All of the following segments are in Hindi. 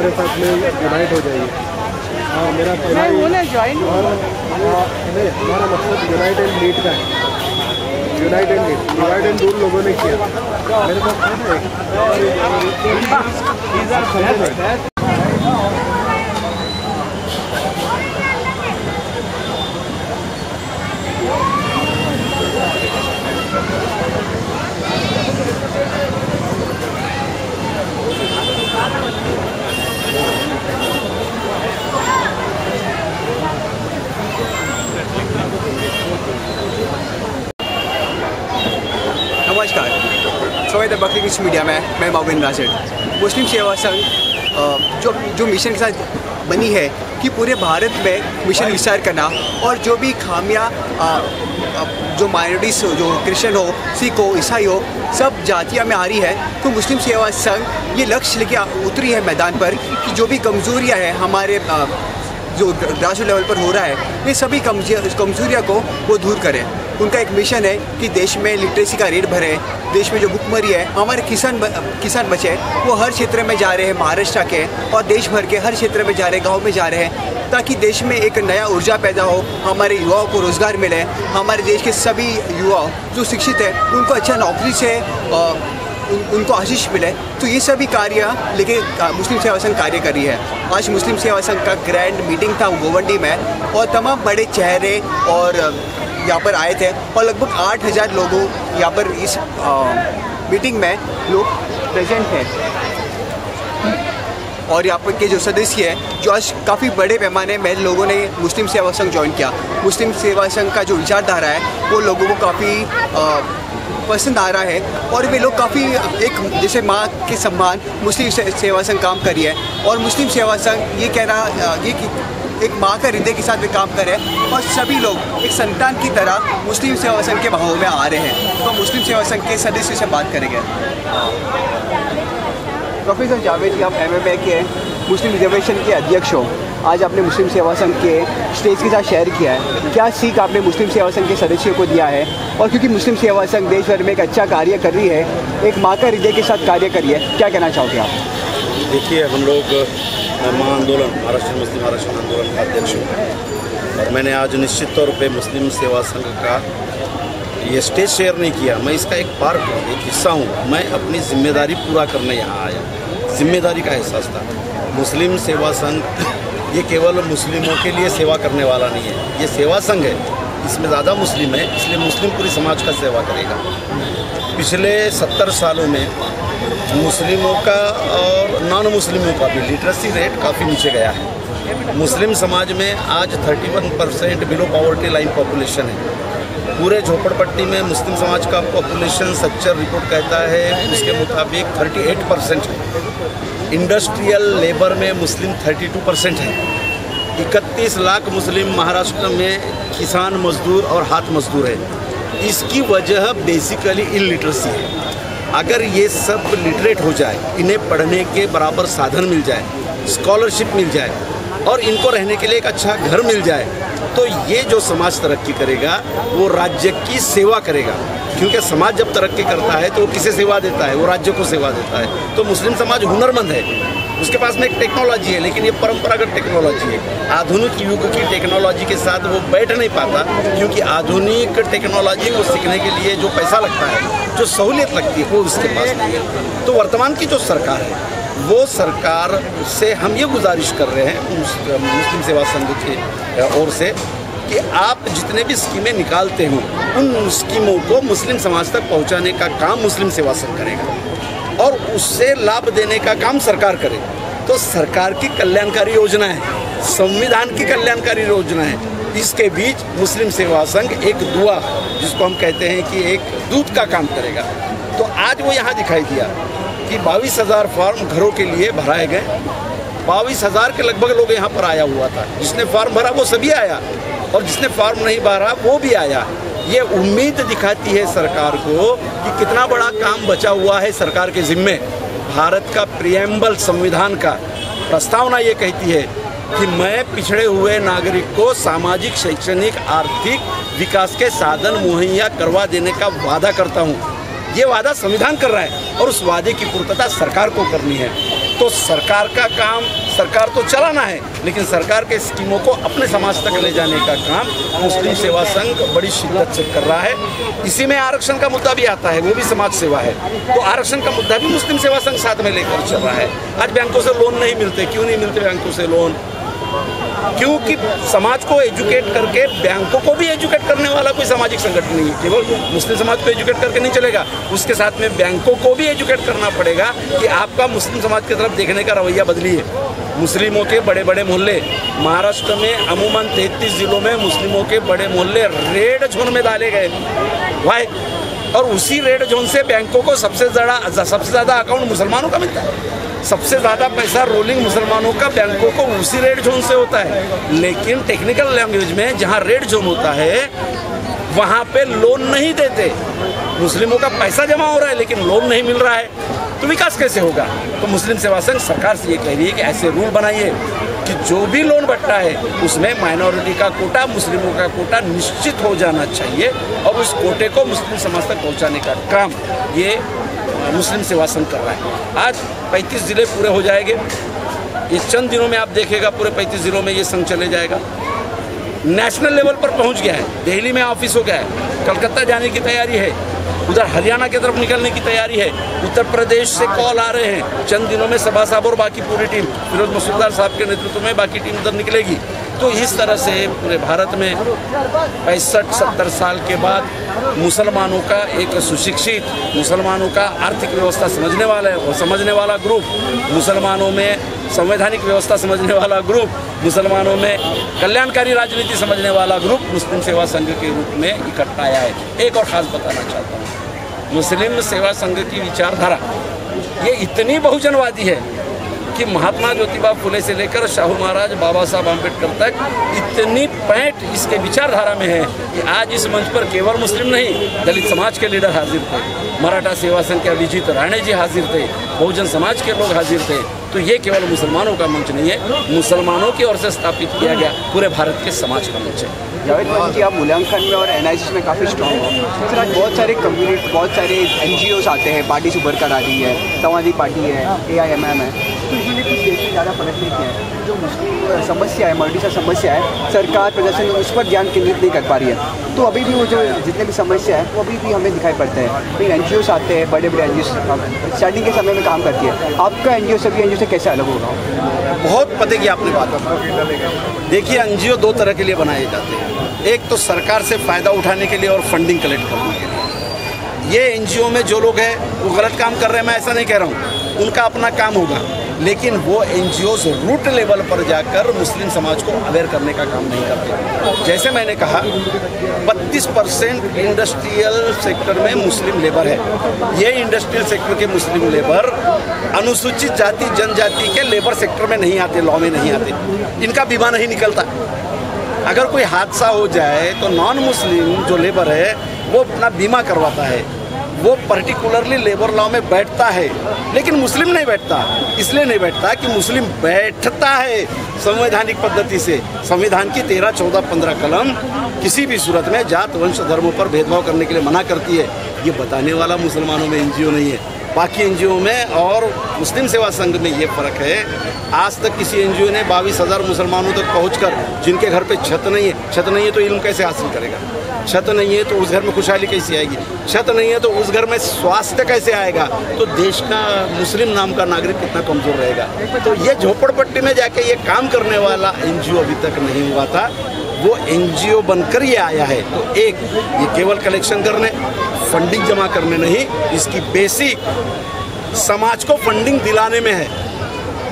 हमारे साथ में यूनाइट हो जाइए। मेरा पहला हमारा मकसद यूनाइट एंड लीड का है। Unite and lead, divide and rule लोगों ने किया। मेरे पास नमस्कार, स्वागत है बकरी विश्व मीडिया में। मैं मोबिन राशिद। मुस्लिम सेवा संघ जो मिशन के साथ बनी है कि पूरे भारत में मिशन विस्तार करना और जो भी खामियां जो माइनॉरिटीज़ हो, जो क्रिश्चियन हो, सिख हो, ईसाई हो, सब जातियाँ में आ रही है, तो मुस्लिम सेवा संघ ये लक्ष्य लेके उतरी है मैदान पर कि जो भी कमज़ोरियाँ हैं हमारे जो ग्रासरूट लेवल पर हो रहा है, ये सभी कमज़ोरियाँ को वो दूर करें। उनका एक मिशन है कि देश में लिटरेसी का रेट बढ़े, देश में जो भुखमरी है, हमारे किसान बचे वो हर क्षेत्र में जा रहे हैं, महाराष्ट्र के और देश भर के हर क्षेत्र में जा रहे हैं, गाँव में जा रहे हैं, ताकि देश में एक नया ऊर्जा पैदा हो, हमारे युवाओं को रोज़गार मिले, हमारे देश के सभी युवा जो शिक्षित हैं उनको अच्छा नौकरी से उनको आशीष मिले। तो ये सभी कार्य लेके मुस्लिम सेवा संघ कार्य कर रही है। आज मुस्लिम सेवा संघ का ग्रैंड मीटिंग था गोवंडी में और तमाम बड़े चेहरे और यहाँ पर आए थे और लगभग 8000 लोगों यहाँ पर इस मीटिंग में लोग प्रेजेंट हैं। और यहाँ पर के जो सदस्य हैं, जो आज काफ़ी बड़े पैमाने में लोगों ने मुस्लिम सेवा संघ ज्वाइन किया। मुस्लिम सेवा संघ का जो विचारधारा है वो लोगों को काफ़ी पसंद आ रहा है और वे लोग काफ़ी एक जैसे माँ के सम्मान मुस्लिम सेवा संघ काम कर रही है। और मुस्लिम सेवा संघ ये कह रहा ये कि एक माँ का हृदय के साथ वे काम कर रहे हैं और सभी लोग एक संतान की तरह मुस्लिम सेवा संघ के माहौल में आ रहे हैं। तो मुस्लिम सेवा संघ के सदस्य से बात करेंगे। प्रोफेसर जावेद जी, आप MMA के मुस्लिम रिजर्वेशन के अध्यक्ष हो। आज आपने मुस्लिम सेवा संघ के स्टेज के साथ शेयर किया है, क्या सीख आपने मुस्लिम सेवा संघ के सदस्यों को दिया है? और क्योंकि मुस्लिम सेवा संघ देश भर में एक अच्छा कार्य कर रही है, एक माँ का हृदय के साथ कार्य कर रही है, क्या कहना चाहोगे आप? देखिए, हम लोग महाआंदोलन महाराष्ट्र मुस्लिम आरक्षण आंदोलन का अध्यक्ष हूँ और मैंने आज निश्चित तौर पे मुस्लिम सेवा संघ का ये स्टेज शेयर नहीं किया। मैं इसका एक पार्ट हूँ, एक हिस्सा हूँ। मैं अपनी जिम्मेदारी पूरा करने यहाँ आया, जिम्मेदारी का एहसास था। मुस्लिम सेवा संघ ये केवल मुस्लिमों के लिए सेवा करने वाला नहीं है, ये सेवा संघ है, इसमें ज़्यादा मुस्लिम है, इसलिए मुस्लिम पूरी समाज का सेवा करेगा। पिछले 70 सालों में मुस्लिमों का और नॉन मुस्लिमों का भी लिटरेसी रेट काफ़ी नीचे गया है। मुस्लिम समाज में आज 31% बिलो पॉवर्टी लाइन पॉपुलेशन है। पूरे झोपड़पट्टी में मुस्लिम समाज का पॉपुलेशन सच्चर रिपोर्ट कहता है उसके मुताबिक 38% है। इंडस्ट्रियल लेबर में मुस्लिम 32% है। 31 लाख मुस्लिम महाराष्ट्र में किसान मजदूर और हाथ मजदूर है। इसकी वजह बेसिकली इलिटरेसी है। अगर ये सब लिटरेट हो जाए, इन्हें पढ़ने के बराबर साधन मिल जाए, स्कॉलरशिप मिल जाए और इनको रहने के लिए एक अच्छा घर मिल जाए, तो ये जो समाज तरक्की करेगा वो राज्य की सेवा करेगा। क्योंकि समाज जब तरक्की करता है तो वो किसे सेवा देता है? वो राज्य को सेवा देता है। तो मुस्लिम समाज हुनरमंद है, उसके पास में एक टेक्नोलॉजी है, लेकिन ये परंपरागत टेक्नोलॉजी है। आधुनिक युग की टेक्नोलॉजी के साथ वो बैठ नहीं पाता, क्योंकि आधुनिक टेक्नोलॉजी को सीखने के लिए जो पैसा लगता है, जो सहूलियत लगती है, वो उसके पास नहीं है। तो वर्तमान की जो सरकार है, वो सरकार से हम ये गुजारिश कर रहे हैं मुस्लिम सेवा संघ की ओर से कि आप जितने भी स्कीमें निकालते हो, उन स्कीमों को मुस्लिम समाज तक पहुंचाने का काम मुस्लिम सेवा संघ करेगा और उससे लाभ देने का काम सरकार करे। तो सरकार की कल्याणकारी योजना है, संविधान की कल्याणकारी योजना है, इसके बीच मुस्लिम सेवा संघ एक दुआ, जिसको हम कहते हैं कि एक दूत का काम करेगा। तो आज वो यहाँ दिखाई दिया कि 22,000 फॉर्म घरों के लिए भराए गए। 22,000 के लगभग लोग यहाँ पर आया हुआ था। जिसने फॉर्म भरा वो सभी आया और जिसने फॉर्म नहीं भरा वो भी आया। ये उम्मीद दिखाती है सरकार को कि कितना बड़ा काम बचा हुआ है सरकार के जिम्मे। भारत का प्रियम्बल संविधान का प्रस्तावना ये कहती है कि मैं पिछड़े हुए नागरिक को सामाजिक, शैक्षणिक, आर्थिक विकास के साधन मुहैया करवा देने का वादा करता हूँ। ये वादा संविधान कर रहा है और उस वादे की पूर्तता सरकार को करनी है। तो सरकार का काम, सरकार तो चलाना है, लेकिन सरकार के स्कीमों को अपने समाज तक ले जाने का काम मुस्लिम सेवा संघ बड़ी शिद्दत से कर रहा है। इसी में आरक्षण का मुद्दा भी आता है, वो भी समाज सेवा है। तो आरक्षण का मुद्दा भी मुस्लिम सेवा संघ साथ में लेकर चल रहा है। आज बैंकों से लोन नहीं मिलते, क्यों नहीं मिलते बैंकों से लोन? क्योंकि समाज को एजुकेट करके बैंकों को भी एजुकेट करने वाला कोई सामाजिक संगठन नहीं है। केवल मुस्लिम समाज को एजुकेट करके नहीं चलेगा, उसके साथ में बैंकों को भी एजुकेट करना पड़ेगा कि आपका मुस्लिम समाज की तरफ देखने का रवैया बदलिए। मुस्लिमों के बड़े बड़े मोहल्ले महाराष्ट्र में अमूमन 33 जिलों में मुस्लिमों के बड़े मोहल्ले रेड जोन में डाले गए। वाई? और उसी रेड जोन से बैंकों को सबसे ज़्यादा अकाउंट मुसलमानों का मिलता है। सबसे ज़्यादा पैसा रोलिंग मुसलमानों का बैंकों को उसी रेड जोन से होता है। लेकिन टेक्निकल लैंग्वेज में जहाँ रेड जोन होता है वहाँ पे लोन नहीं देते। मुस्लिमों का पैसा जमा हो रहा है लेकिन लोन नहीं मिल रहा है, तो विकास कैसे होगा? तो मुस्लिम सेवा संघ सरकार से ये कह रही है कि ऐसे रूल बनाइए कि जो भी लोन बंटता है उसमें माइनॉरिटी का कोटा, मुस्लिमों का कोटा निश्चित हो जाना चाहिए और उस कोटे को मुस्लिम समाज तक पहुँचाने का काम ये मुस्लिम सेवा संघ कर रहा है। आज 35 ज़िले पूरे हो जाएंगे। ये चंद दिनों में आप देखेगा पूरे 35 ज़िलों में ये संघ चले जाएगा। नेशनल लेवल पर पहुंच गया है। दिल्ली में ऑफिस हो गया है, कलकत्ता जाने की तैयारी है, उधर हरियाणा की तरफ निकलने की तैयारी है, उत्तर प्रदेश से कॉल आ रहे हैं। चंद दिनों में सभा साहब और बाकी पूरी टीम, फिरोज मसूददार साहब के नेतृत्व में बाकी टीम उधर निकलेगी। तो इस तरह से पूरे भारत में 65-70 साल के बाद मुसलमानों का एक सुशिक्षित, मुसलमानों का आर्थिक व्यवस्था समझने वाला ग्रुप, मुसलमानों में संवैधानिक व्यवस्था समझने वाला ग्रुप, मुसलमानों में कल्याणकारी राजनीति समझने वाला ग्रुप मुस्लिम सेवा संघ के रूप में इकट्ठा आया है। एक और ख़ास बताना चाहता हूँ, मुस्लिम सेवा संघ की विचारधारा ये इतनी बहुजनवादी है कि महात्मा ज्योतिबा फुले से लेकर शाहू महाराज, बाबा साहब आम्बेडकर तक इतनी पैंट इसके विचारधारा में है कि आज इस मंच पर केवल मुस्लिम नहीं, दलित समाज के लीडर हाजिर थे, मराठा सेवा संघ के अभिजीत राणे जी हाजिर थे, बहुजन समाज के लोग हाजिर थे। तो ये केवल मुसलमानों का मंच नहीं है, मुसलमानों की ओर से स्थापित किया गया पूरे भारत के समाज का मंच है। जावेद भाई जी, आप मूल्यांकन में और एनालिसिस में काफ़ी स्ट्रॉन्ग हो। सर आज बहुत सारे कम्युनिटी, बहुत सारे NGOs आते हैं, पार्टी से उभर कर आ रही है, समाजवादी पार्टी है, AIMM है, तो इन्होंने कुछ देश में ज़्यादा प्रगति नहीं किया है। जो मुस्लिम समस्या है, मल्टी समस्या है, सरकार प्रशासन उस पर ध्यान केंद्रित नहीं कर पा रही है। तो अभी भी वो जो जितने भी समस्या है वो अभी भी हमें दिखाई पड़ते हैं। फिर NGOs आते हैं, बड़े बड़े NGOs स्टार्टिंग के समय में काम करती है। आपका NGO सभी NGO से कैसे अलग होगा? बहुत पते की आपने बात। देखिए, NGO दो तरह के लिए बनाए जाते हैं। एक तो सरकार से फ़ायदा उठाने के लिए और फंडिंग कलेक्ट करने के लिए। ये NGO में जो लोग हैं वो गलत काम कर रहे हैं, मैं ऐसा नहीं कह रहा हूँ, उनका अपना काम होगा, लेकिन वो NGOs रूट लेवल पर जाकर मुस्लिम समाज को अवेयर करने का काम नहीं करते। जैसे मैंने कहा 32% इंडस्ट्रियल सेक्टर में मुस्लिम लेबर है। ये इंडस्ट्रियल सेक्टर के मुस्लिम लेबर अनुसूचित जाति जनजाति के लेबर सेक्टर में नहीं आते, लॉ में नहीं आते, इनका बीमा नहीं निकलता। अगर कोई हादसा हो जाए तो नॉन मुस्लिम जो लेबर है वो अपना बीमा करवाता है, वो पर्टिकुलरली लेबर लॉ में बैठता है, लेकिन मुस्लिम नहीं बैठता। इसलिए नहीं बैठता कि मुस्लिम बैठता है संवैधानिक पद्धति से। संविधान की 13, 14, 15 कलम किसी भी सूरत में जात, वंश, धर्मों पर भेदभाव करने के लिए मना करती है। ये बताने वाला मुसलमानों में NGO नहीं है। बाकी NGO में और मुस्लिम सेवा संघ में ये फ़र्क है। आज तक किसी NGO ने 22,000 मुसलमानों तक पहुंचकर, जिनके घर पे छत नहीं है तो इल्म कैसे हासिल करेगा? छत नहीं है तो उस घर में खुशहाली कैसे आएगी? छत नहीं है तो उस घर में स्वास्थ्य कैसे आएगा? तो देश का मुस्लिम नाम का नागरिक कितना कमज़ोर रहेगा? तो ये झोपड़पट्टी में जाके ये काम करने वाला NGO अभी तक नहीं हुआ था, वो NGO बनकर ये आया है। तो एक, ये केवल कलेक्शन करने, फंडिंग जमा करने नहीं, इसकी बेसिक समाज को फंडिंग दिलाने में है।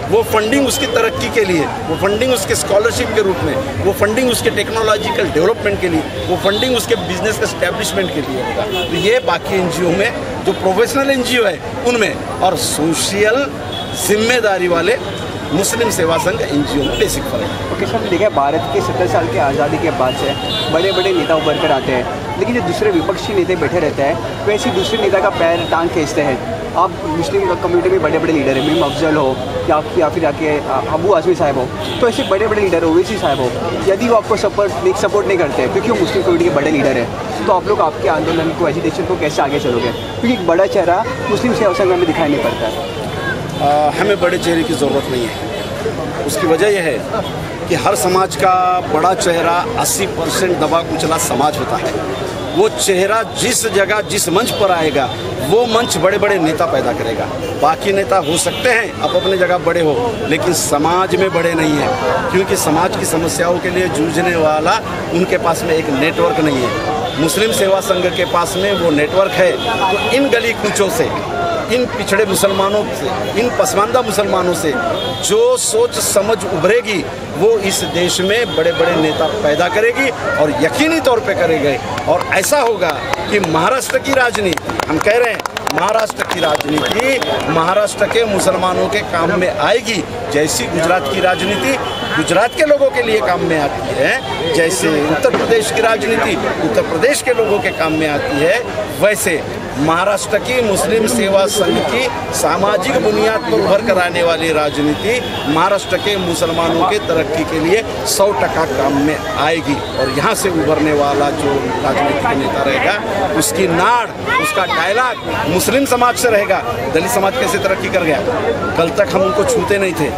वो फंडिंग उसकी तरक्की के लिए, वो फंडिंग उसके स्कॉलरशिप के रूप में, वो फंडिंग उसके टेक्नोलॉजिकल डेवलपमेंट के लिए, वो फंडिंग उसके बिजनेस एस्टेब्लिशमेंट के लिए होगा। तो ये बाकी NGO में, जो प्रोफेशनल NGO है उनमें, और सोशल जिम्मेदारी वाले मुस्लिम सेवा संघ NGO में बेसिक फर्क है। ओके सर, देखिए भारत के 70 साल की आज़ादी के बाद से बड़े बड़े नेता उभर कर आते हैं, लेकिन जो दूसरे विपक्षी नेता बैठे रहते हैं वैसे दूसरे नेता का पैर टांग खींचते हैं। आप मुस्लिम कम्युनिटी में बड़े बड़े लीडर हैं, मीम अफजल हो या फिर आके अबू आज़मी साहब हो, तो ऐसे बड़े बड़े लीडर ओवैसी साहब हो, यदि वो आपको सपोर्ट नहीं करते क्योंकि वो मुस्लिम कम्युनिटी के बड़े लीडर हैं, तो आप लोग आपके आंदोलन को, एजिटेशन को कैसे आगे चलोगे? क्योंकि एक बड़ा चेहरा मुस्लिम सेवा संघ में दिखाई नहीं पड़ता है। हमें बड़े चेहरे की ज़रूरत नहीं है। उसकी वजह यह है कि हर समाज का बड़ा चेहरा 80% दबा कुचला समाज होता है। वो चेहरा जिस जगह जिस मंच पर आएगा वो मंच बड़े बड़े नेता पैदा करेगा। बाकी नेता हो सकते हैं आप अपने जगह बड़े हो, लेकिन समाज में बड़े नहीं हैं, क्योंकि समाज की समस्याओं के लिए जूझने वाला उनके पास में एक नेटवर्क नहीं है। मुस्लिम सेवा संघ के पास में वो नेटवर्क है। तो इन गली कूचों से, इन पिछड़े मुसलमानों से, इन पसमानदा मुसलमानों से जो सोच समझ उभरेगी वो इस देश में बड़े बड़े नेता पैदा करेगी और यकीनी तौर पे करेंगे। और ऐसा होगा कि महाराष्ट्र की राजनीति, हम कह रहे हैं महाराष्ट्र की राजनीति महाराष्ट्र के मुसलमानों के काम में आएगी, जैसी गुजरात की राजनीति गुजरात के लोगों के लिए काम में आती है, जैसे उत्तर प्रदेश की राजनीति उत्तर प्रदेश के लोगों के काम में आती है, वैसे महाराष्ट्र की मुस्लिम सेवा संघ की सामाजिक बुनियाद पर उभर कर आने वाली राजनीति महाराष्ट्र के मुसलमानों के तरक्की के लिए 100% काम में आएगी। और यहाँ से उभरने वाला जो राजनीतिक नेता रहेगा उसकी नाड़, उसका डायलॉग मुस्लिम समाज से रहेगा। दलित समाज कैसे तरक्की कर गया? कल तक हम उनको छूते नहीं थे,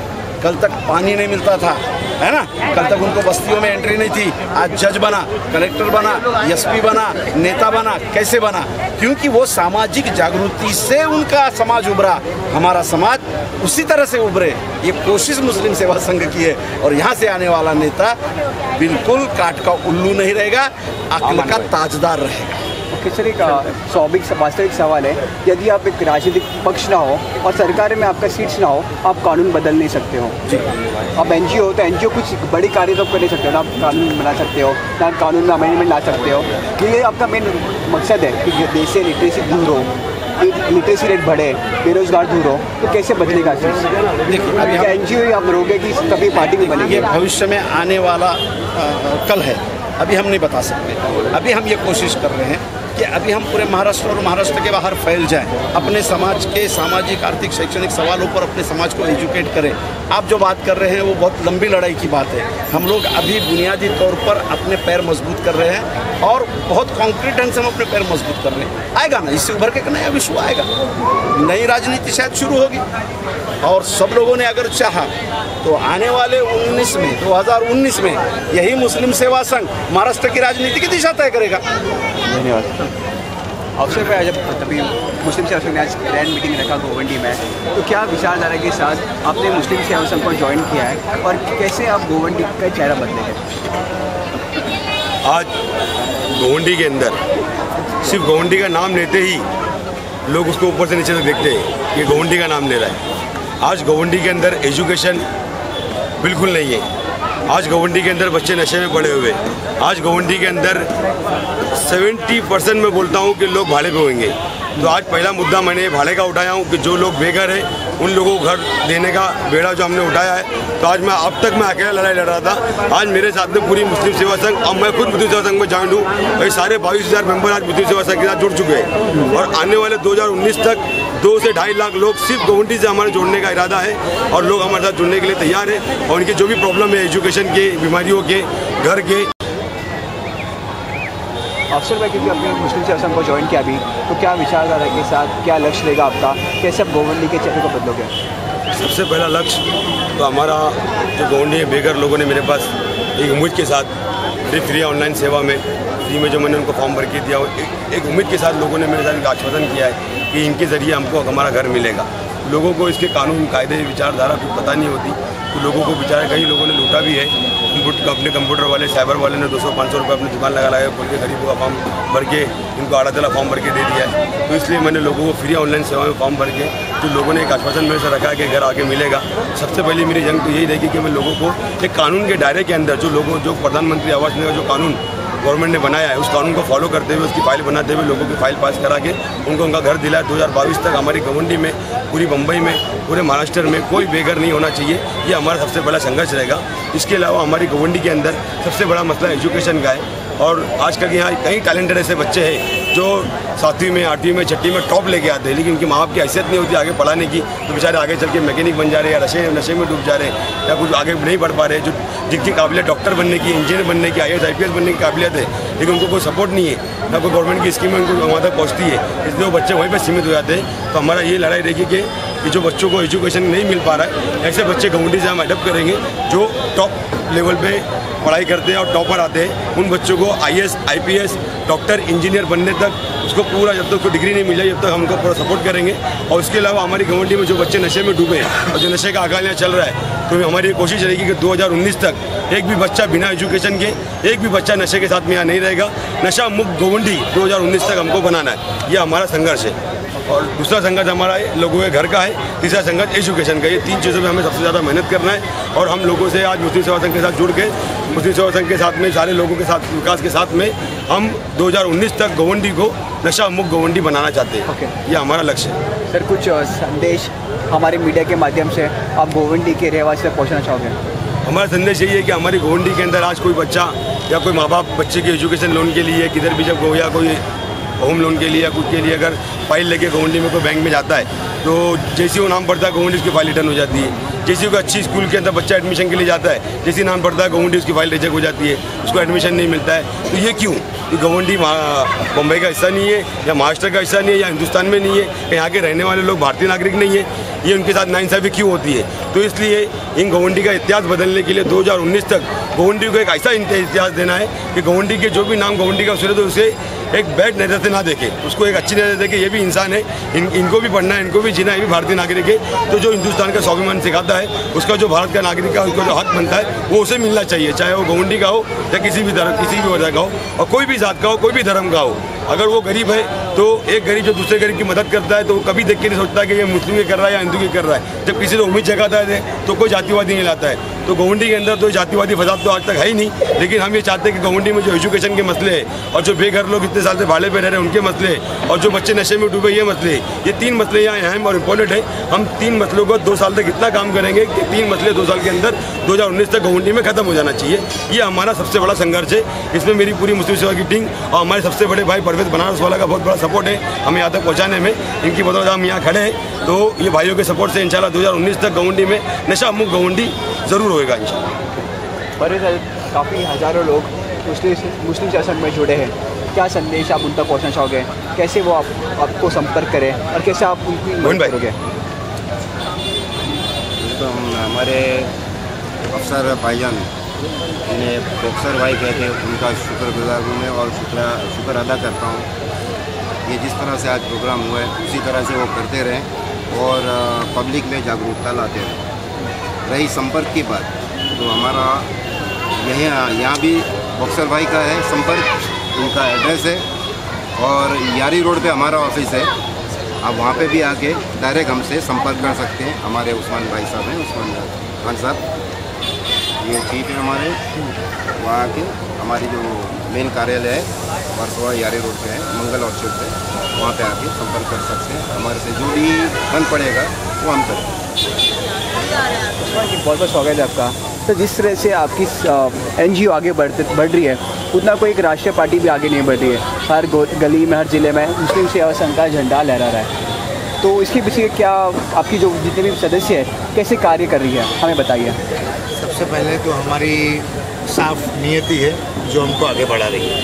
कल तक पानी नहीं मिलता था, है ना, कल तक उनको बस्तियों में एंट्री नहीं थी। आज जज बना, कलेक्टर बना, एसपी बना, नेता बना। कैसे बना? क्योंकि वो सामाजिक जागृति से उनका समाज उभरा। हमारा समाज उसी तरह से उभरे, ये कोशिश मुस्लिम सेवा संघ की है। और यहाँ से आने वाला नेता बिल्कुल काट का उल्लू नहीं रहेगा, अक्ल का ताजदार रहेगा। सर, एक स्वाभाविक वास्तविक सवाल है, यदि आप एक राजनीतिक पक्ष ना हो और सरकार में आपका सीट्स ना हो, आप कानून बदल नहीं सकते हो। जी, आप एनजीओ हो तो एनजीओ कुछ बड़ी कार्य तो कर नहीं सकते हो ना, आप कानून बना सकते हो ना, कानून में अमेंडमेंट ला सकते हो। ये आपका मेन मकसद है कि देश से लिटरेसी दूर हो, लिटरेसी रेट बढ़े, बेरोजगार दूर हो, तो कैसे बदलेगा चीज़? देखिए, अभी एनजीओ ही आप रहोगे कि कभी पार्टी में बनेगी? ये भविष्य में आने वाला कल है, अभी हम नहीं बता सकते। अभी हम ये कोशिश कर रहे हैं कि अभी हम पूरे महाराष्ट्र और महाराष्ट्र के बाहर फैल जाएं, अपने समाज के सामाजिक आर्थिक शैक्षणिक सवालों पर अपने समाज को एजुकेट करें। आप जो बात कर रहे हैं वो बहुत लंबी लड़ाई की बात है। हम लोग अभी बुनियादी तौर पर अपने पैर मजबूत कर रहे हैं और बहुत कॉन्क्रीट ढंग से हम अपने पैर मजबूत कर रहे हैं। आएगा ना, इससे उभर के एक नया विश्व आएगा, नई राजनीति शायद शुरू होगी। और सब लोगों ने अगर चाहा तो आने वाले 2019 में यही मुस्लिम सेवा संघ महाराष्ट्र की राजनीति की दिशा तय करेगा। धन्यवाद। अवसर पर जब तभी मुस्लिम सेवा संघ ने आज ग्रैंड मीटिंग रखा गोवंडी में, तो क्या विचारधारा के साथ आपने मुस्लिम सेवा संघ को ज्वाइन किया है और कैसे आप गोवंडी का चेहरा बदलेंगे? आज गोवंडी के अंदर सिर्फ गोवंडी का नाम लेते ही लोग उसको ऊपर से नीचे तक देखते हैं कि गोवंडी का नाम ले रहा है। आज गोवंडी के अंदर एजुकेशन बिल्कुल नहीं है। आज गोवंडी के अंदर बच्चे नशे में पड़े हुए। आज गोवंडी के अंदर 70% मैं बोलता हूँ कि लोग भाड़े पे होंगे। तो आज पहला मुद्दा मैंने भाड़े का उठाया हूँ कि जो लोग बेघर हैं उन लोगों को घर देने का बेड़ा जो हमने उठाया है। तो आज मैं अब तक मैं अकेला लड़ाई लड़ रहा था, आज मेरे साथ में पूरी मुस्लिम सेवा संघ, अब मैं खुद मुस्लिम सेवा संघ में ज्वाइन हूँ। ये सारे 22,000 मेंबर आज मुस्लिम सेवा संघ के साथ जुड़ चुके हैं और आने वाले 2019 तक 2 से 2.5 लाख लोग सिर्फ गोवंडी से हमारे जोड़ने का इरादा है और लोग हमारे साथ जुड़ने के लिए तैयार हैं। और उनकी जो भी प्रॉब्लम है एजुकेशन के, बीमारियों के, घर के। अफसर भाई, क्योंकि आपने मुस्लिम सेवा संघ को ज्वाइन किया अभी, तो क्या विचारधारा के साथ क्या लक्ष्य रहेगा आपका? कैसे आप गोवंडी के चेहरे को बदलोगे? सबसे पहला लक्ष्य तो हमारा जो गोवंडी बेघर लोगों ने मेरे पास एक उम्मीद के साथ फ्री ऑनलाइन सेवा में फ्री में जो मैंने उनको फॉर्म भर के दिया, एक उम्मीद के साथ लोगों ने मेरे साथ आश्वासन किया है कि इनके ज़रिए हमको हमारा घर मिलेगा। लोगों को इसके कानून कायदे विचारधारा कुछ पता नहीं होती, तो लोगों को बेचारे कई लोगों ने लूटा भी है। अपने कंप्यूटर वाले, साइबर वाले ने 200-500 रुपये अपनी दुकान लगा बोल के गरीबों का फॉर्म भर के इनको आड़ा फॉर्म भर के दे दिया है। तो इसलिए मैंने लोगों को फ्री ऑनलाइन सेवा में फॉर्म भर के, जो लोगों ने एक आश्वासन मेरे से रखा है कि घर आके मिलेगा। सबसे पहले मेरी जंग तो यही रहेगी कि मैं लोगों को एक कानून के दायरे के अंदर जो प्रधानमंत्री आवास योजना का जो कानून गवर्नमेंट ने बनाया है उस कानून को फॉलो करते हुए, उसकी फाइल बनाते हुए लोगों की फाइल पास करा के उनको उनका घर दिलाया। 2022 तक हमारी गोवंडी में, पूरी बम्बई में, पूरे महाराष्ट्र में कोई बेघर नहीं होना चाहिए। ये हमारा सबसे बड़ा संघर्ष रहेगा। इसके अलावा हमारी गोवंडी के अंदर सबसे बड़ा मसला एजुकेशन का है और आजकल के यहाँ कई टैलेंटेड ऐसे बच्चे हैं जो 7वीं में, 8वीं में, 6वीं में टॉप लेके आते हैं, लेकिन उनकी माँ बाप की हैसियत नहीं होती आगे पढ़ाने की, तो बेचारे आगे चल के मैकेनिक बन जा रहे हैं या नशे में डूब जा रहे हैं या कुछ आगे नहीं बढ़ पा रहे हैं। जो जिनकी काबिलियत डॉक्टर बनने की, इंजीनियर बनने की, IAS IPS बनने की काबिलियत है, लेकिन उनको कोई सपोर्ट नहीं है, ना कोई गवर्नमेंट की स्कीम उनको वहाँ तक पहुँचती है, इसलिए वो बच्चे वहीं पर सीमित हो जाते हैं। तो हमारा ये लड़ाई रहेगी कि कि जो बच्चों को एजुकेशन नहीं मिल पा रहा है, ऐसे बच्चे गवंडी से हम एडप्ट करेंगे जो टॉप लेवल पे पढ़ाई करते हैं और टॉपर आते हैं। उन बच्चों को IAS, IPS, डॉक्टर, इंजीनियर बनने तक उसको पूरा, जब तक उसको डिग्री नहीं मिल जाए जब तक हम उनको पूरा सपोर्ट करेंगे। और उसके अलावा हमारी गवंडी में जो बच्चे नशे में डूबे हैं और जो नशे का आगाल यहाँ चल रहा है, तो हमारी कोशिश रहेगी कि 2019 तक एक भी बच्चा बिना एजुकेशन के, एक भी बच्चा नशे के साथ में यहाँ नहीं रहेगा। नशा मुक्त गवंडी 2019 तक हमको बनाना है, ये हमारा संघर्ष है। और दूसरा संघर्ष हमारा लोगों के घर का है, तीसरा संघर्ष एजुकेशन का। ये 3 चीज़ों में हमें सबसे ज़्यादा मेहनत करना है। और हम लोगों से आज मुस्लिम सेवा संघ के साथ जुड़ के, मुस्लिम सेवा संघ के साथ में सारे लोगों के साथ विकास के साथ में हम 2019 तक गवंडी को नशा मुक्त गवंडी बनाना चाहते हैं। ये हमारा लक्ष्य है। सर, कुछ संदेश हमारे मीडिया के माध्यम से आप गवंडी के रहवासी तक पहुँचना चाहोगे? हमारा संदेश यही है कि हमारी गवंडी के अंदर आज कोई बच्चा या कोई माँ बाप बच्चे के एजुकेशन लोन के लिए किधर भी जब या कोई होम लोन के लिए या कुछ के लिए अगर फाइल लेके गवंडी में कोई बैंक में जाता है, तो जैसे वो नाम पड़ता है गवंडी उसकी फाइल रिटर्न हो जाती है। जैसे कोई अच्छी स्कूल के अंदर बच्चा एडमिशन के लिए जाता है, जैसे नाम पड़ता है गवंडी उसकी फाइल रिजेक्ट हो जाती है, उसको एडमिशन नहीं मिलता है। तो ये क्यों? कि गवंडी बम्बई का हिस्सा नहीं है या महाराष्ट्र का हिस्सा नहीं है या हिंदुस्तान में नहीं है, यहाँ के रहने वाले लोग भारतीय नागरिक नहीं है, ये उनके साथ नाइंसाफ़ी क्यों होती है? तो इसलिए इन गवंडी का इतिहास बदलने के लिए 2019 तक गवंडी को एक ऐसा इतिहास देना है कि गवंडी के जो भी नाम गवंडी का उसे तो उसे एक बैड नज़र से ना देखे, उसको एक अच्छी नज़र देखे। ये भी इंसान है, इनको भी पढ़ना है, इनको भी जीना है, ये भी भारतीय नागरिक है। तो जो हिंदुस्तान का स्वाभिमान सिखाता है, उसका जो भारत का नागरिक का उसका जो हक बनता है वो उसे मिलना चाहिए, चाहे वो गवंडी का हो या किसी भी वजह का हो और कोई भी जात का हो, कोई भी धर्म का हो। अगर वो गरीब है तो एक गरीब जो दूसरे गरीब की मदद करता है तो वो कभी देख के नहीं सोचता कि ये मुस्लिम की कर रहा है या हिंदू की कर रहा है। जब किसी को उम्मीद जगाता है तो कोई जातिवादी नहीं लाता है। तो गवंडी के अंदर तो जातिवादी फसाद तो आज तक है ही नहीं, लेकिन हम ये चाहते हैं कि गवंडी में जो एजुकेशन के मसले हैं और जो बेघर लोग इतने साल से भाड़े पे रह रहे हैं उनके मसले और जो बच्चे नशे में डूबे ये मसले, ये 3 मसले यहाँ अहम और इम्पोर्टेंट है। हम 3 मसलों को 2 साल तक इतना काम करेंगे कि 3 मसले 2 साल के अंदर 2019 तक गवंडी में खत्म हो जाना चाहिए। ये हमारा सबसे बड़ा संघर्ष है। इसमें मेरी पूरी मुस्लिम सेवा की टीम और हमारे सबसे बड़े भाई परवेज बनारस वाला का बहुत बड़ा सपोर्ट है हमें यहाँ तक पहुँचाने में। इनकी बदौलत हम यहाँ खड़े हैं। तो ये भाइयों के सपोर्ट से इंशाल्लाह 2019 तक गवंडी में नशा मुक्त गवंडी ज़रूर होएगा इंशाल्लाह। परवेज, काफ़ी हज़ारों लोग मुस्लिम सेवा संघ में जुड़े हैं, क्या संदेश आप उन तक पहुँचना चाहोगे? कैसे वो आपको संपर्क करें और कैसे आप उनकी मदद करोगे? तो हमारे अफसर भाईजान जिन्हें बॉक्सर भाई कहते हैं उनका शुक्रगुजार हूँ मैं और शुक्र अदा करता हूँ। ये जिस तरह से आज प्रोग्राम हुआ है उसी तरह से वो करते रहें और पब्लिक में जागरूकता लाते रहें। रही संपर्क की बात, तो हमारा यहाँ भी बॉक्सर भाई का है संपर्क, उनका एड्रेस है और यारी रोड पे हमारा ऑफिस है। आप वहाँ पे भी आके डायरेक्ट हमसे संपर्क कर सकते हैं। हमारे उस्मान भाई साहब हैं, उस्मान खान साहब, ये चीफ है हमारे। वहाँ आके हमारी जो मेन कार्यालय है वर्सोवा यारी रोड पे है, मंगल ऑर्चिड पे, वहाँ पे आके संपर्क कर सकते हैं। हमारे से जो भी बन पड़ेगा वो हम करेंगे। बहुत बहुत स्वागत है आपका। तो जिस तरह से आपकी NGO आगे बढ़ रही है, उतना कोई एक राष्ट्रीय पार्टी भी आगे नहीं बढ़ रही है। हर गली में, हर ज़िले में मुस्लिम सेवा संघ का झंडा लहरा रहा है। तो इसके पीछे क्या आपकी जो जितने भी सदस्य हैं कैसे कार्य कर रही है, हमें बताइए। सबसे पहले तो हमारी साफ नियति है जो हमको आगे बढ़ा रही है,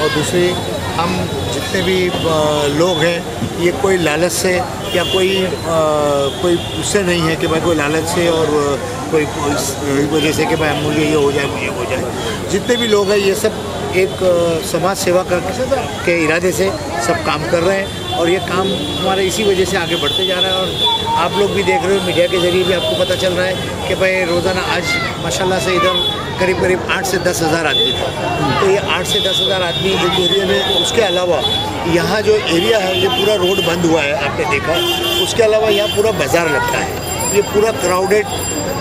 और दूसरी हम जितने भी लोग हैं ये कोई लालच से या कोई उससे नहीं है कि भाई कोई लालच से और कोई वजह से कि भाई मुझे ये हो जाए। जितने भी लोग हैं ये सब एक समाज सेवा के इरादे से सब काम कर रहे हैं और ये काम हमारा इसी वजह से आगे बढ़ते जा रहा है। और आप लोग भी देख रहे हो, मीडिया के ज़रिए भी आपको पता चल रहा है कि भाई रोज़ाना आज माशाल्लाह से इधर करीब 8 से 10 हज़ार आदमी थे। तो ये 8 से 10 हज़ार आदमी एक एरिया में, उसके अलावा यहाँ जो एरिया है ये पूरा रोड बंद हुआ है, आपने देखा। उसके अलावा यहाँ पूरा बाज़ार लगता है, ये पूरा क्राउडेड,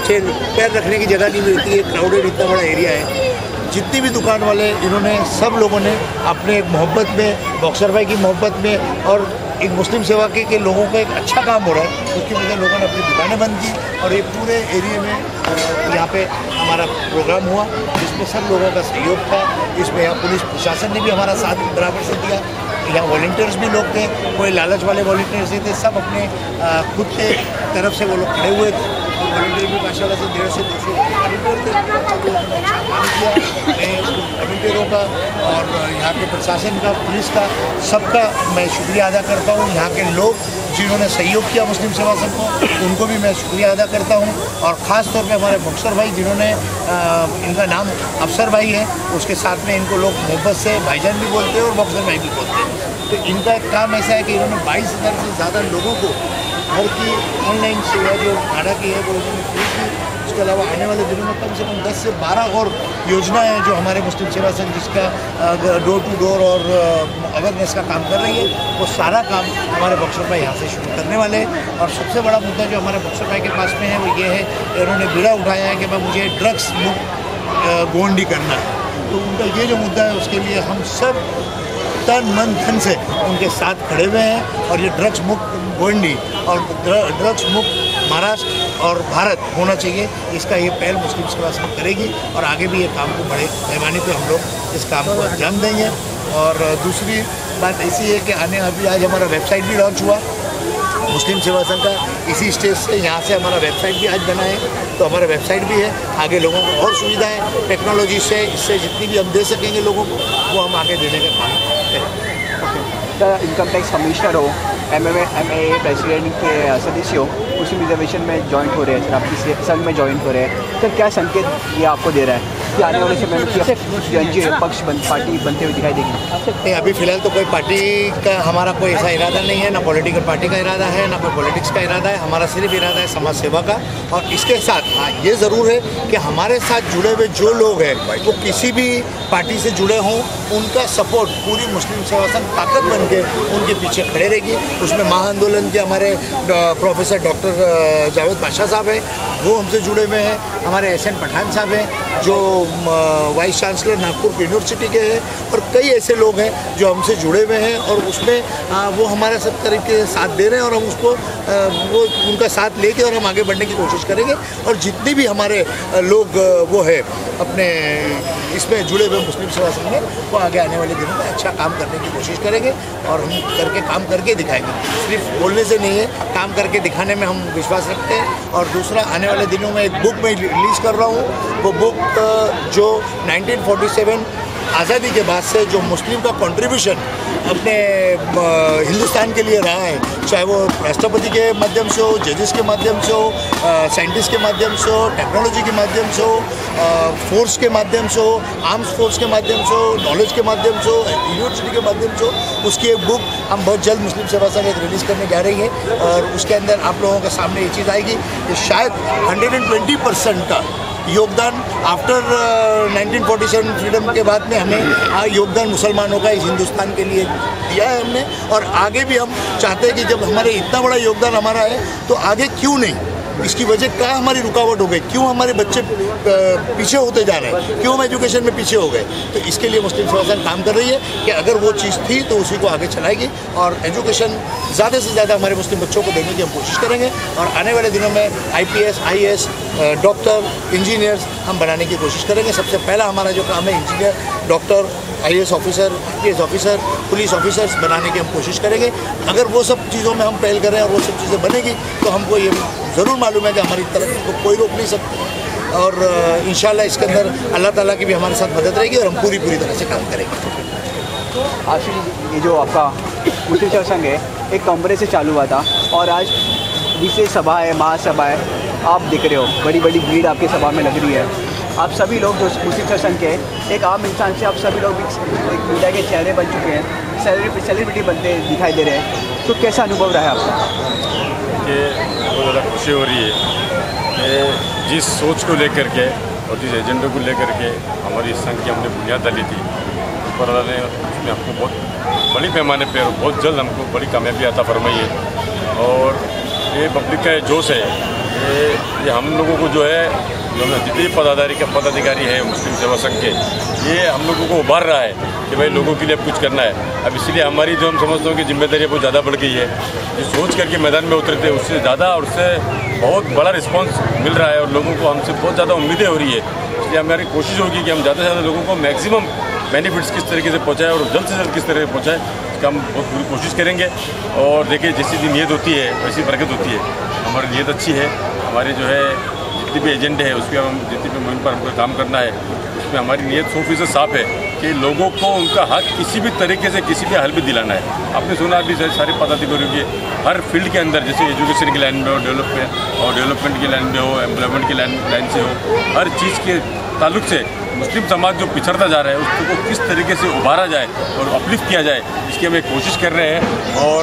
पैर रखने की जगह नहीं मिलती है, क्राउडेड इतना बड़ा एरिया है। जितनी भी दुकान वाले इन्होंने सब लोगों ने अपने एक मोहब्बत में, बॉक्सर भाई की मोहब्बत में और एक मुस्लिम सेवा के लोगों का एक अच्छा काम हो रहा है, उसकी वजह से लोगों ने अपनी दुकानें बंद की और ये पूरे एरिया में यहाँ पे हमारा प्रोग्राम हुआ जिसमें सब लोगों का सहयोग था। इसमें यहाँ पुलिस प्रशासन ने भी हमारा साथ बराबर से दिया। यहाँ वॉलंटियर्स भी लोग थे, कोई लालच वाले वॉलंटियर्स नहीं थे, सब अपने खुद के तरफ से वो लोग खड़े हुए थे। वॉलंटियर भी माशाल्लाह से 150 से 200 काम किया। मैं वॉलंटियरों का और यहाँ के प्रशासन का, पुलिस का, सबका मैं शुक्रिया अदा करता हूँ। यहाँ के लोग जिन्होंने सहयोग किया मुस्लिम सेवा संघ को, उनको भी मैं शुक्रिया अदा करता हूँ। और ख़ास तौर पे हमारे बक्सर भाई जिन्होंने इनका नाम अफसर भाई है, उसके साथ में इनको लोग मोहब्बत से भाईजान भी बोलते हैं और बक्सर भाई भी बोलते हैं। तो इनका एक काम ऐसा है कि इन्होंने 22,000 से ज़्यादा लोगों को घर की ऑनलाइन सेवा जो भाड़ा की है वो उन्होंने फ्री की। उसके अलावा आने वाले दिनों में कम से कम 10 से 12 और योजनाएं हैं जो हमारे मुस्लिम सेवा संघ जिसका डोर टू डोर और अवेयरनेस का काम कर रही है, वो सारा काम हमारे बक्सर भाई यहाँ से शुरू करने वाले हैं। और सबसे बड़ा मुद्दा जो हमारे बक्सर भाई के पास में है वो ये है, उन्होंने बीड़ा उठाया है कि मैं मुझे ड्रग्स मुक्त गोंडी करना है। तो उनका ये जो मुद्दा है उसके लिए हम सब तन मन धन से उनके साथ खड़े हुए हैं। और ये ड्रग्स मुक्त गोंडी और ड्रग्स मुक्त महाराष्ट्र और भारत होना चाहिए, इसका ये पहल मुस्लिम सेवा संघ करेगी। और आगे भी ये काम को बड़े पैमाने पे हम लोग इस काम को अंजाम देंगे। और दूसरी बात ऐसी है कि अभी आज हमारा वेबसाइट भी लॉन्च हुआ मुस्लिम सेवा संघ का। इसी स्टेज से यहाँ से हमारा वेबसाइट भी आज बना है, तो हमारा वेबसाइट भी है। आगे लोगों को और सुविधाएं टेक्नोलॉजी से इससे जितनी भी हम दे सकेंगे लोगों को, वो हम आगे देने का काम करें। इनकम टैक्स कमिश्नर हो, MMA प्रेसिडेंट के सदस्य हो, उसी रिजर्वेशन में जॉइंट हो रहे हैं सर, आपकी संघ में जॉइंट हो रहे हैं। सर क्या संकेत ये आपको दे रहा है कि आने वाले समय में कैसे पक्ष पार्टी बनते हुए दिखाई देगी? नहीं, अभी फ़िलहाल तो कोई पार्टी का हमारा कोई ऐसा इरादा नहीं है, ना पॉलिटिकल पार्टी का इरादा है, ना कोई पॉलिटिक्स का इरादा है। हमारा सिर्फ इरादा है समाज सेवा का। और इसके साथ हाँ ये ज़रूर है कि हमारे साथ जुड़े हुए जो लोग हैं वो किसी भी पार्टी से जुड़े हों, उनका सपोर्ट पूरी मुस्लिम सेवा संघ ताकत बन के उनके पीछे खड़े रहेगी। उसमें महाआंदोलन के हमारे प्रोफेसर डॉक्टर जावेद बादशाह साहब हैं, वो हमसे जुड़े हुए हैं। हमारे SN पठान साहब हैं जो वाइस चांसलर नागपुर यूनिवर्सिटी के हैं। और कई ऐसे लोग हैं जो हमसे जुड़े हुए हैं और उसमें वो हमारा सब तरीके से साथ दे रहे हैं। और हम उसको वो उनका साथ लेके और हम आगे बढ़ने की कोशिश करेंगे। और जितने भी हमारे लोग वो है अपने इसमें जुड़े हुए मुस्लिम सेवा संघ में, वो आगे आने वाले दिनों में अच्छा काम करने की कोशिश करेंगे। और हम काम करके दिखाएंगे, सिर्फ बोलने से नहीं है, काम करके दिखाने में हम विश्वास रखते हैं। और दूसरा, आने वाले दिनों में एक बुक मैं रिलीज़ कर रहा हूँ। वो बुक जो 1947 आज़ादी के बाद से जो मुस्लिम का कंट्रीब्यूशन अपने हिंदुस्तान के लिए रहा है, चाहे वो राष्ट्रपति के माध्यम से हो, जजेस के माध्यम से हो, साइंटिस्ट के माध्यम से हो, टेक्नोलॉजी के माध्यम से हो, फोर्स के माध्यम से हो, आर्म्स फोर्स के माध्यम से हो, नॉलेज के माध्यम से हो, यूनिवर्सिटी के माध्यम से हो, उसकी एक बुक हम बहुत जल्द मुस्लिम सेवा संघ रिलीज़ करने जा रही है। और उसके अंदर आप लोगों के सामने ये चीज़ आएगी कि शायद 120% का योगदान आफ्टर 1947 फ्रीडम के बाद में हमें योगदान मुसलमानों का इस हिंदुस्तान के लिए दिया है हमने। और आगे भी हम चाहते हैं कि जब हमारे इतना बड़ा योगदान हमारा है तो आगे क्यों नहीं, इसकी वजह क्या हमारी रुकावट हो गई, क्यों हमारे बच्चे पीछे होते जा रहे हैं, क्यों हम एजुकेशन में पीछे हो गए। तो इसके लिए मुस्लिम सेवा संघ काम कर रही है कि अगर वो चीज़ थी तो उसी को आगे चलाएगी। और एजुकेशन ज़्यादा से ज़्यादा हमारे मुस्लिम बच्चों को देने की हम कोशिश करेंगे। और आने वाले दिनों में IPS, IAS, डॉक्टर, इंजीनियर्स हम बनाने की कोशिश करेंगे। सबसे पहला हमारा जो काम है engineer, doctor, IAS officer, IPS officer, police officers बनाने की हम कोशिश करेंगे। अगर वो सब चीज़ों में हम पहल करें और वो सब चीज़ें बनेगी तो हमको ये ज़रूर मालूम है कि हमारी तरफ को कोई रोक नहीं सकता। और इंशाल्लाह इसके अंदर अल्लाह ताला की भी हमारे साथ मदद रहेगी और हम पूरी तरह से काम करेंगे। आशीष, ये जो आपका मुस्लिम सेवा संघ है एक कमरे से चालू हुआ था और आज विशेष सभा है, महासभा है, आप देख रहे हो बड़ी बड़ी भीड़ आपकी सभा में लग रही है। आप सभी लोग जो मुस्लिम सेवा संघ के एक आम इंसान से आप सभी लोग एक मीडिया के चेहरे बन चुके हैं, सेलिब्रिटी बनते दिखाई दे रहे हैं, तो कैसा अनुभव रहा है आपका? कि बहुत ज़्यादा खुशी हो रही है कि जिस सोच को लेकर के और जिस एजेंडे को लेकर के हमारी संघ की हमने बुनियाद डाली थी, ऊपर वाला ने उसमें हमको बहुत बड़ी पैमाने पर और बहुत जल्द हमको बड़ी कामयाबी अता फरमाई है। और ये पब्लिक का जोश है, ये हम लोगों को जो है जितने पदाधिकारी हैं मुस्लिम सेवा संघ के, ये हम लोगों को उभार रहा है कि भाई लोगों के लिए अब कुछ करना है। अब इसलिए हमारी जो हम समझते हैं कि जिम्मेदारी बहुत ज़्यादा बढ़ गई है। जो सोच करके मैदान में उतरते उससे ज़्यादा और उससे बहुत बड़ा रिस्पांस मिल रहा है और लोगों को हमसे बहुत ज़्यादा उम्मीदें हो रही है। इसलिए हमारी कोशिश होगी कि हम ज़्यादा से ज़्यादा लोगों को मैक्सिमम बेनिफिट्स किस तरीके से पहुँचाएँ और जल्द से जल्द किस तरह से पहुँचाएँ, इसका हम बहुत पूरी कोशिश करेंगे। और देखिए, जैसी भी नीयत होती है वैसी बरकत होती है। हमारी नीयत अच्छी है, हमारे जो है जितने भी एजेंडे हैं उसके हम जितनी भी मुहिम पर हमको काम करना है उसमें हमारी नीयत 100% साफ है कि लोगों को उनका हक किसी भी तरीके से किसी भी हल भी दिलाना है। आपने सुना अभी सारे पदाधिकारियों के हर फील्ड के अंदर, जैसे एजुकेशन की लाइन में हो, डेवलपमेंट की लाइन में हो, एम्प्लॉयमेंट की लाइन से हो, हर चीज़ के ताल्लुक से मुस्लिम समाज जो पिछड़ता जा रहा है उसको किस तरीके से उभारा जाए और अपलिफ्ट किया जाए, इसकी हम एक कोशिश कर रहे हैं। और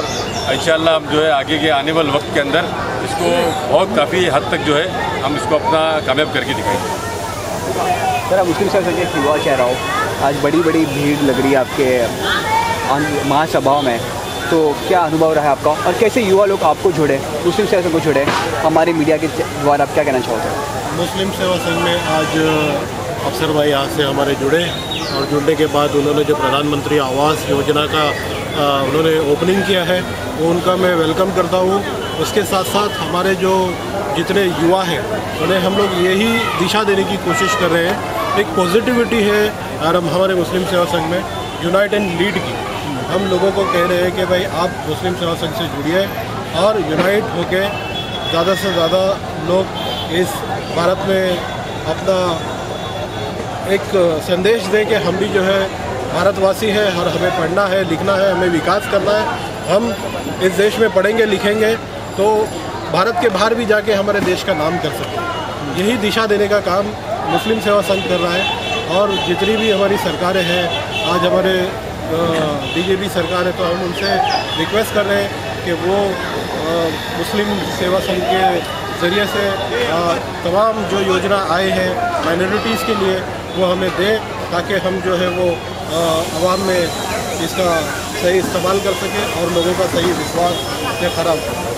इंशाअल्लाह हम जो है आगे के आने वाले वक्त के अंदर इसको बहुत काफ़ी हद तक जो है हम इसको अपना कामयाब करके दिखाएंगे। सर, आप मुस्लिम समाज के युवा कह रहा हो, आज बड़ी बड़ी भीड़ लग रही है आपके महासभाओं में, तो क्या अनुभव रहा है आपका और कैसे युवा लोग आपको जुड़े, मुस्लिम सेवा संघ को जुड़े, हमारे मीडिया के द्वारा आप क्या कहना चाहोगे? मुस्लिम सेवा संघ में आज अफसर भाई यहाँ से हमारे जुड़े और जुड़ने के बाद उन्होंने जो प्रधानमंत्री आवास योजना का उन्होंने ओपनिंग किया है वो उनका मैं वेलकम करता हूँ। उसके साथ साथ हमारे जो जितने युवा हैं उन्हें हम लोग यही दिशा देने की कोशिश कर रहे हैं। एक पॉजिटिविटी है और हम हमारे मुस्लिम सेवा संघ में यूनाइट एंड लीड की हम लोगों को कह रहे हैं कि भाई आप मुस्लिम सेवा संघ से जुड़िए और यूनाइट होकर ज़्यादा से ज़्यादा लोग इस भारत में अपना एक संदेश दें कि हम भी जो है भारतवासी है और हमें पढ़ना है, लिखना है, हमें विकास करना है। हम इस देश में पढ़ेंगे लिखेंगे तो भारत के बाहर भी जाके हमारे देश का नाम कर सकें। यही दिशा देने का काम मुस्लिम सेवा संघ कर रहा है। और जितनी भी हमारी सरकारें हैं, आज हमारे बीजेपी सरकार है, तो हम उनसे रिक्वेस्ट कर रहे हैं कि वो मुस्लिम सेवा संघ के ज़रिए से तमाम जो योजना आए हैं माइनॉरिटीज़ के लिए वो हमें दें ताकि हम जो है वो आवाम में इसका सही इस्तेमाल कर सकें और लोगों का सही विश्वास से खराब कर सकें।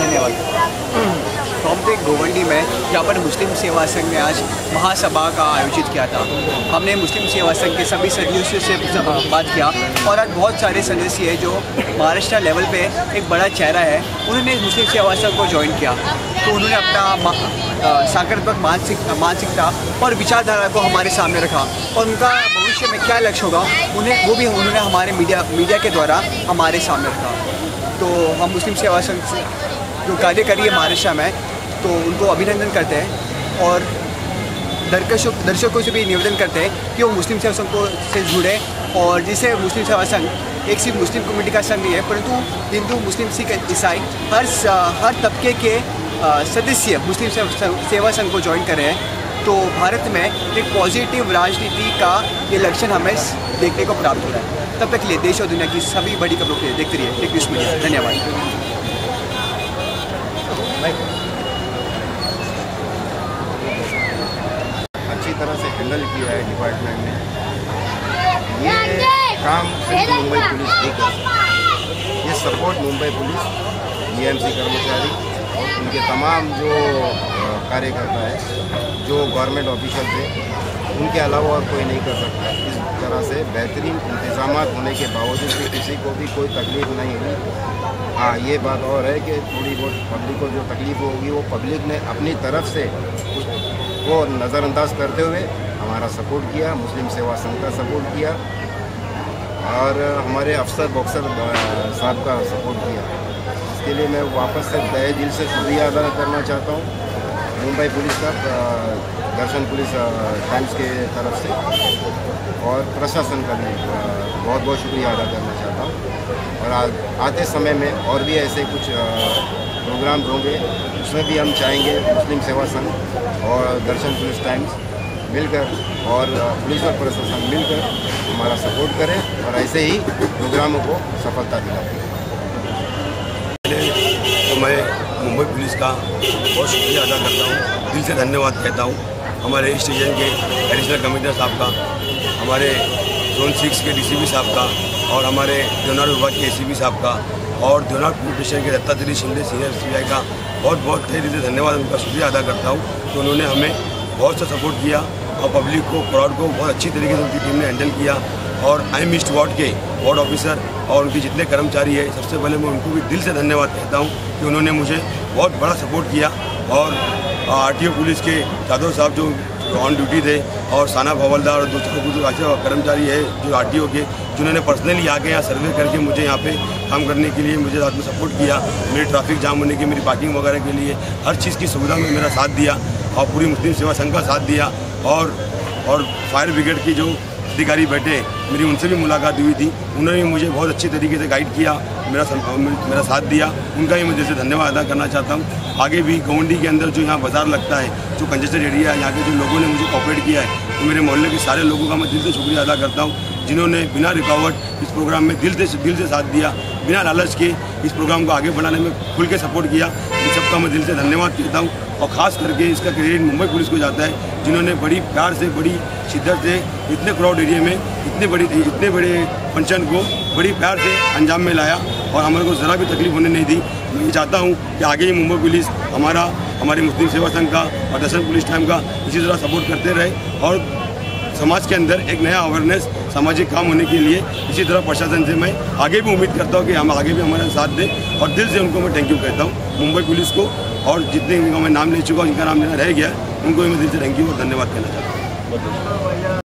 धन्यवाद। टॉपिक गोवंडी में जहाँ पर मुस्लिम सेवा संघ ने आज महासभा का आयोजित किया था, हमने मुस्लिम सेवा संघ के सभी सदस्यों से बात किया और आज बहुत सारे सदस्य हैं जो महाराष्ट्र लेवल पे एक बड़ा चेहरा है, उन्होंने मुस्लिम सेवा संघ को ज्वाइन किया। तो उन्होंने अपना सकारात्मक मानसिकता और विचारधारा को हमारे सामने रखा और उनका भविष्य में क्या लक्ष्य होगा उन्होंने हमारे मीडिया के द्वारा हमारे सामने रखा। तो हम मुस्लिम सेवा संघ से जो कार्य करी है महाराष्ट्र में, तो उनको अभिनंदन करते हैं और दर्शकों से भी निवेदन करते हैं कि वो मुस्लिम सेवा संघ से जुड़े और जिसे मुस्लिम सेवा संघ एक सिर्फ मुस्लिम कम्युनिटी का संघ नहीं है, परंतु हिंदू, मुस्लिम, सिख, ईसाई हर तबके के सदस्य मुस्लिम सेवा संघ को ज्वाइन कर रहे हैं। तो भारत में एक पॉजिटिव राजनीति का ये लक्षण हमें देखने को प्राप्त हो रहा है। तब तक के लिए देश और दुनिया की सभी बड़ी खबरों के लिए देखते रहिए टेक न्यूज़ मीडिया। धन्यवाद। अच्छी तरह से हैंडल किया है डिपार्टमेंट ने। ये काम सिर्फ मुंबई पुलिस नहीं कर सकती, ये सपोर्ट मुंबई पुलिस, जीएमसी कर्मचारी और उनके तमाम जो कार्यकर्ता है, जो गवर्नमेंट ऑफिशियल थे, उनके अलावा और कोई नहीं कर सकता। इस तरह से बेहतरीन इंतजाम होने के बावजूद भी किसी को भी कोई तकलीफ नहीं हुई। हाँ, ये बात और है कि थोड़ी बहुत पब्लिक को जो तकलीफ होगी वो पब्लिक ने अपनी तरफ से वो नज़रअंदाज करते हुए हमारा सपोर्ट किया, मुस्लिम सेवा संघ का सपोर्ट किया और हमारे अफसर बॉक्सर साहब का सपोर्ट किया। इसके लिए मैं वापस से तहे दिल से शुक्रिया अदा करना चाहता हूँ मुंबई पुलिस का, दर्शन पुलिस टाइम्स के तरफ से और प्रशासन का भी बहुत बहुत शुक्रिया अदा करना चाहता हूँ। और आते समय में और भी ऐसे कुछ प्रोग्राम होंगे, उसमें भी हम चाहेंगे मुस्लिम सेवा संघ और दर्शन पुलिस टाइम्स मिलकर और पुलिस और प्रशासन मिलकर हमारा सपोर्ट करें और ऐसे ही प्रोग्रामों को सफलता दिलाएं। तो मैं मुंबई पुलिस का बहुत शुक्रिया अदा करता हूँ, दिल से धन्यवाद कहता हूँ हमारे स्टेशन के एडिशनल कमिश्नर साहब का, हमारे जोन 6 के डीसीपी साहब का और हमारे देवनार विभाग के एसीपी साहब का और देवनार पुलिस स्टेशन के दत्तात्रेय शिंदे सीनियर सीआई का बहुत बहुत तहे दिल से धन्यवाद, उनका शुक्रिया अदा करता हूँ। तो उन्होंने हमें बहुत सा सपोर्ट किया और पब्लिक को, क्राउड को बहुत अच्छी तरीके से उनकी टीम ने हैंडल किया। और आई ईस्ट वार्ड के वार्ड ऑफिसर और उनके जितने कर्मचारी है, सबसे पहले मैं उनको भी दिल से धन्यवाद कहता हूँ कि उन्होंने मुझे बहुत बड़ा सपोर्ट किया। और आरटीओ पुलिस के जादव साहब जो ऑन ड्यूटी थे, और साना हवलदार और दूसरे ऐसे कर्मचारी है जो RTO के, जिन्होंने पर्सनली आके यहाँ सर्वे करके मुझे यहाँ पे काम करने के लिए मुझे साथ में सपोर्ट किया। मेरी ट्रैफिक जाम होने की, मेरी पार्किंग वगैरह के लिए हर चीज़ की सुविधा में मेरा साथ दिया, और पूरी मुस्लिम सेवा संघ का साथ दिया। और फायर ब्रिगेड की जो अधिकारी बैठे, मेरी उनसे भी मुलाकात हुई थी, उन्होंने भी मुझे बहुत अच्छी तरीके से गाइड किया, मेरा साथ दिया। उनका भी मैं दिल से धन्यवाद अदा करना चाहता हूँ। आगे भी गोवंडी के अंदर जो यहाँ बाज़ार लगता है, जो कंजेस्टेड एरिया है, यहाँ के जो लोगों ने मुझे कोऑपरेट किया है, तो मेरे मोहल्ले के सारे लोगों का मैं दिल से शुक्रिया अदा करता हूँ, जिन्होंने बिना रुकावट इस प्रोग्राम में दिल से साथ दिया, बिना लालच के इस प्रोग्राम को आगे बढ़ाने में खुल के सपोर्ट किया। इन सबका मैं दिल से धन्यवाद कहता हूँ, और ख़ास करके इसका क्रेडिट मुंबई पुलिस को जाता है, जिन्होंने बड़ी प्यार से, बड़ी शिद्दत से इतने क्राउड एरिया में इतने बड़े फंक्शन को बड़ी प्यार से अंजाम में लाया, और हमारे को ज़रा भी तकलीफ होने नहीं दी। मैं ये चाहता हूँ कि आगे ही मुंबई पुलिस हमारे मुस्लिम सेवा संघ का और दर्शन पुलिस टाइम का इसी तरह सपोर्ट करते रहे, और समाज के अंदर एक नया अवेयरनेस, सामाजिक काम होने के लिए इसी तरह प्रशासन से मैं आगे भी उम्मीद करता हूँ कि हम आगे भी हमारा साथ दें, और दिल से उनको मैं थैंक यू कहता हूँ मुंबई पुलिस को, और जितने उनका मैं नाम ले चुका हूँ, जिनका नाम लेना रह गया, उनको भी मैं दिल से थैंक यू और धन्यवाद कहना चाहता हूँ।